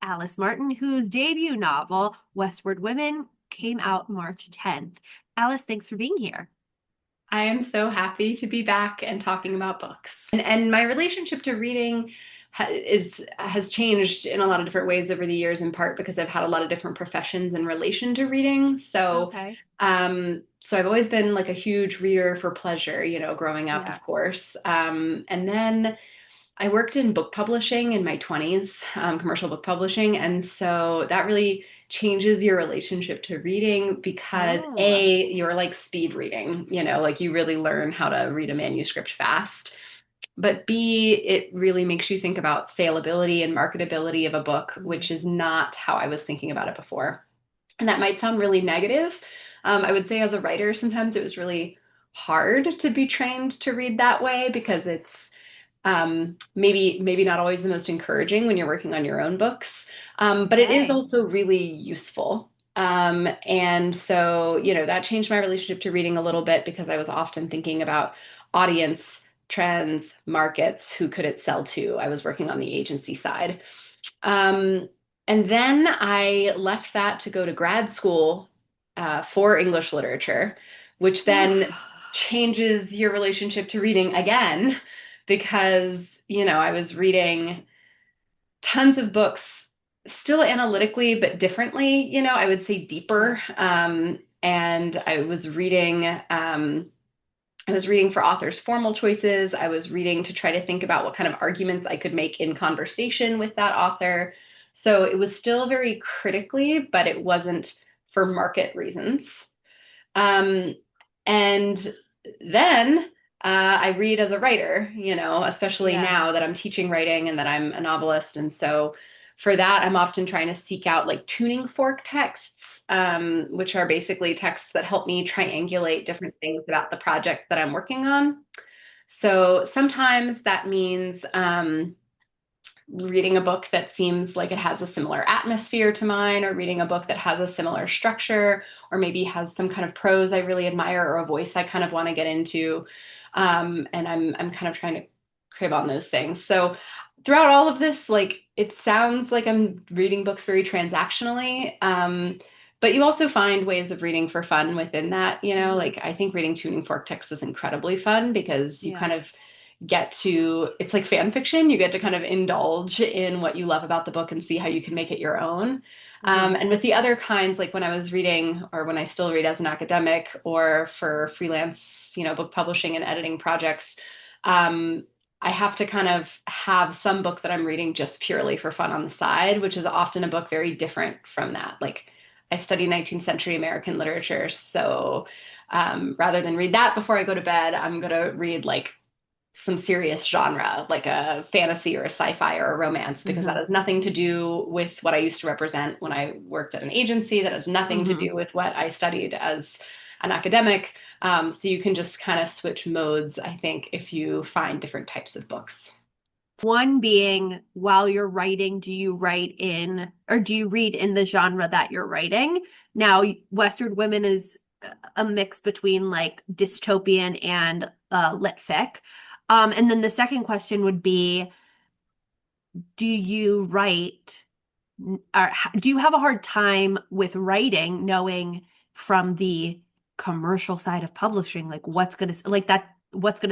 Alice Martin, whose debut novel, Westward Women, came out March 10th. Alice, thanks for being here. I am so happy to be back and talking about books. And my relationship to reading has changed in a lot of different ways over the years, in part because I've had a lot of different professions in relation to reading. Okay. So I've always been like a huge reader for pleasure, growing up, Yeah. of course. And then I worked in book publishing in my 20s, commercial book publishing. And so that really changes your relationship to reading because Oh, A, you're like speed reading, like you really learn how to read a manuscript fast. But B, it really makes you think about saleability and marketability of a book, which is not how I was thinking about it before. And that might sound really negative. I would say as a writer, sometimes it was really hard to be trained to read that way because it's maybe not always the most encouraging when you're working on your own books, but it is okay. also really useful. And so, that changed my relationship to reading a little bit because I was often thinking about audience, trends, markets, who could it sell to? I was working on the agency side. Um, and then I left that to go to grad school for English literature, which Oof. then changes your relationship to reading again, because, I was reading tons of books, still analytically, but differently, I would say Yeah. deeper. And I was reading for authors' formal choices. I was reading to try to think about what kind of arguments I could make in conversation with that author. So it was still very critically, but it wasn't for market reasons. Um, and then I read as a writer, especially Yeah. now that I'm teaching writing and that I'm a novelist. And so for that, I'm often trying to seek out like tuning fork texts, which are basically texts that help me triangulate different things about the project that I'm working on. So sometimes that means reading a book that seems like it has a similar atmosphere to mine, or reading a book that has a similar structure, or maybe has some kind of prose I really admire or a voice I kind of want to get into. And I'm kind of trying to crib on those things. So throughout all of this, like it sounds like I'm reading books very transactionally. But you also find ways of reading for fun within that, Hmm. like I think reading tuning fork text is incredibly fun because you Yeah. kind of it's like fan fiction. You get to kind of indulge in what you love about the book and see how you can make it your own. Hmm. And with the other kinds, like when I was reading, or when I still read as an academic, or for freelance, book publishing and editing projects, um, I have to kind of have some book that I'm reading just purely for fun on the side, which is often a book very different from that. Like I study 19th century American literature, so rather than read that before I go to bed, I'm going to read like some serious genre, like a fantasy or a sci-fi or a romance, because that Hmm. has nothing to do with what I used to represent when I worked at an agency. That has nothing to Hmm. do with what I studied as an academic. So you can just kind of switch modes, I think, if you find different types of books. One being, while you're writing, do you write in or do you read in the genre that you're writing? Now, Westward Women is a mix between like dystopian and lit fic. And then the second question would be, do you write or do you have a hard time with writing knowing from the commercial side of publishing, like what's gonna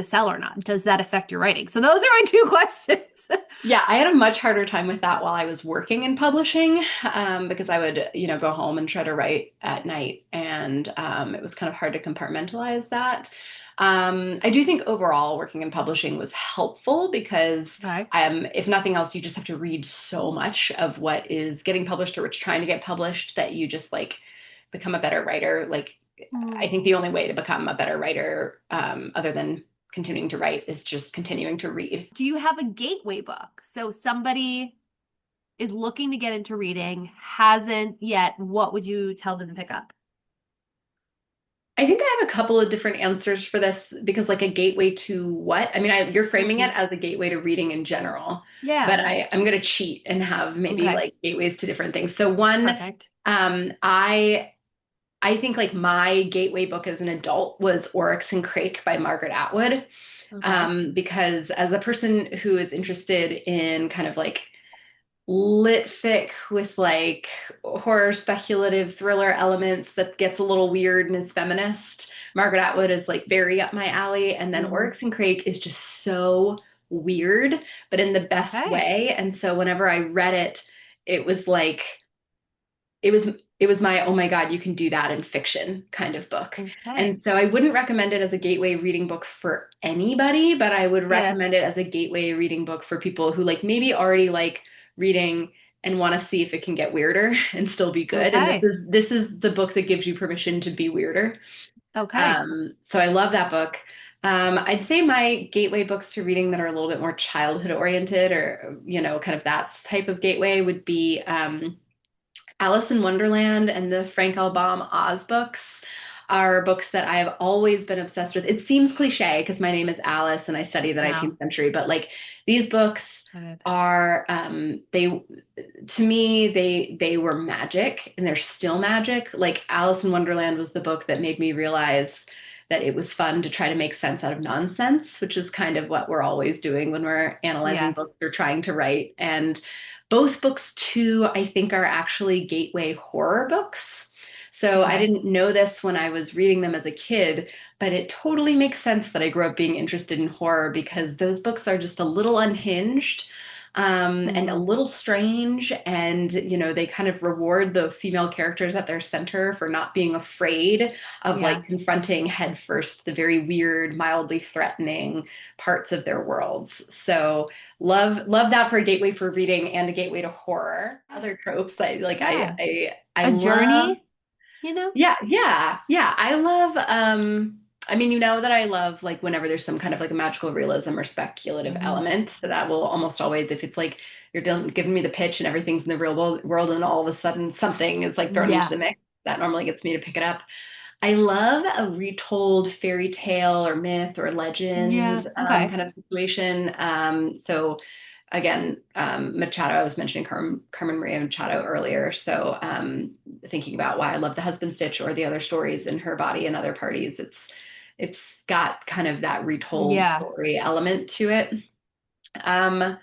sell or not? Does that affect your writing? So those are my two questions. Yeah, I had a much harder time with that while I was working in publishing, because I would, go home and try to write at night, and it was kind of hard to compartmentalize that. I do think overall working in publishing was helpful because, Okay. if nothing else, you just have to read so much of what is getting published or what's trying to get published that you just like become a better writer. Like, I think the only way to become a better writer, other than continuing to write, is just continuing to read. Do you have a gateway book? So somebody is looking to get into reading, hasn't yet, what would you tell them to pick up? I think I have a couple of different answers for this because, like, a gateway to what? I mean, you're framing it Mhm. as a gateway to reading in general, but Yeah. I'm going to cheat and have maybe Okay. like gateways to different things. So one, Perfect. um, I I think like my gateway book as an adult was Oryx and Crake by Margaret Atwood, Okay. because as a person who is interested in kind of like lit fic with like horror speculative thriller elements that gets a little weird and is feminist. Margaret Atwood is like very up my alley. And then Hmm. Oryx and Crake is just so weird, but in the best Okay. way. And so whenever I read it, it was like it was my, oh my God, you can do that in fiction kind of book. Okay. And so I wouldn't recommend it as a gateway reading book for anybody, but I would Yeah. recommend it as a gateway reading book for people who like maybe already like reading and want to see if it can get weirder and still be good. And this Okay. is this is the book that gives you permission to be weirder. Okay. So I love that book. I'd say my gateway books to reading that are a little bit more childhood oriented or, kind of that type of gateway would be Alice in Wonderland and the Frank L. Baum Oz books are books that I've always been obsessed with. It seems cliche because my name is Alice and I study the No. 19th century, but like these books Good. are they to me they were magic and they're still magic. Like Alice in Wonderland was the book that made me realize that it was fun to try to make sense out of nonsense, which is kind of what we're always doing when we're analyzing Yeah. books or trying to write. And both books, too, I think are actually gateway horror books. So I Okay. didn't know this when I was reading them as a kid, but it totally makes sense that I grew up being interested in horror because those books are just a little unhinged, and a Hmm. little strange. And, they kind of reward the female characters at their center for not being afraid of Yeah. like confronting headfirst the very weird, mildly threatening parts of their worlds. So love that for a gateway for reading and a gateway to horror. Other tropes I like Yeah. I A love. journey, you know? Yeah, yeah, yeah. I love I mean, that I love like whenever there's some kind of like a magical realism or speculative Hmm. element. So that will almost always, if it's like you're giving me the pitch and everything's in the real world and all of a sudden something is like thrown into Yeah. the mix, that normally gets me to pick it up. I love a retold fairy tale or myth or Yeah. legend Okay. kind of situation. So again, Machado, I was mentioning Carmen Maria Machado earlier. So thinking about why I love The Husband Stitch or the other stories in Her Body and Other Parties, it's got kind of that retold Yeah. story element to it. Um,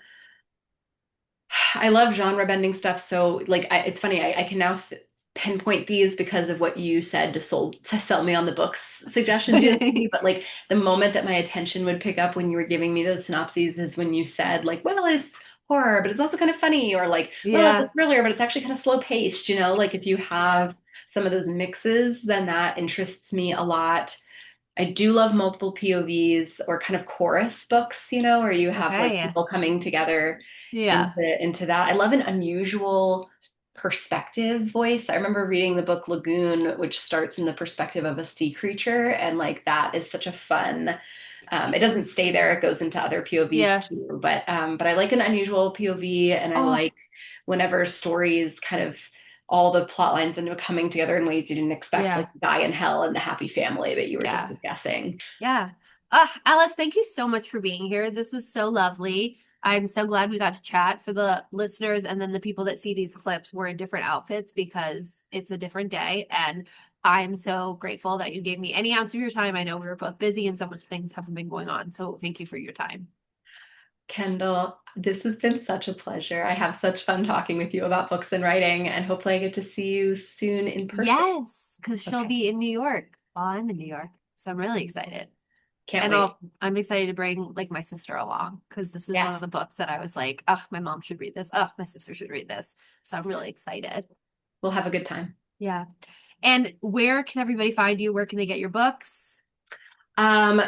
I love genre bending stuff. So like, it's funny. I can now pinpoint these because of what you said to sell me on the books suggestions you gave me. But like the moment that my attention would pick up when you were giving me those synopses is when you said like, well, it's horror, but it's also kind of funny, or like, well, it's a Yeah. thriller, but it's actually kind of slow paced. Like if you Yeah. have some of those mixes, then that interests me a lot. I do love multiple POVs or kind of chorus books, where you have like Okay. people coming together Yeah. into that. I love an unusual perspective voice. I remember reading the book Lagoon, which starts in the perspective of a sea creature, and like that is such a fun. It doesn't stay there; it goes into other POVs Yeah. too. But I like an unusual POV, and I Oh, like whenever stories kind of all the plot lines end up coming together in ways you didn't expect, like yeah. Die in Hell and the Happy Family that you were just Yeah. discussing. Yeah. Alice, thank you so much for being here. This was so lovely. I'm so glad we got to chat. For the listeners and then the people that see these clips, we're in different outfits because it's a different day. And I'm so grateful that you gave me any ounce of your time. I know we were both busy and so much things have been going on. So thank you for your time. Kendall, this has been such a pleasure. I have such fun talking with you about books and writing, and hopefully I get to see you soon in person. Yes, because she'll Okay, be in New York while I'm in New York. So I'm really excited. can't And wait. I'm excited to bring like my sister along because this is one Yes, of the books that I was like, oh, my mom should read this. Oh, my sister should read this. So I'm really excited. we'll have a good time. Yeah. And where can everybody find you? Where can they get your books?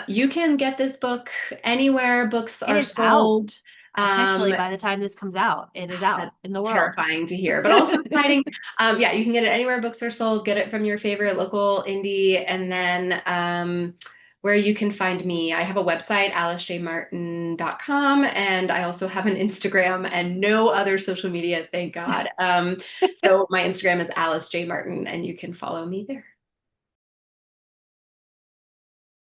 You can get this book anywhere books It are is sold. out Um, officially by the time this comes out. It is that's out in the world. terrifying to hear, but also exciting. Yeah, you can get it anywhere books are sold. Get it from your favorite local indie, and then where you can find me, I have a website, alicejmartin.com, and I also have an Instagram and no other social media, thank God. So my Instagram is Alice J. Martin, and you can follow me there.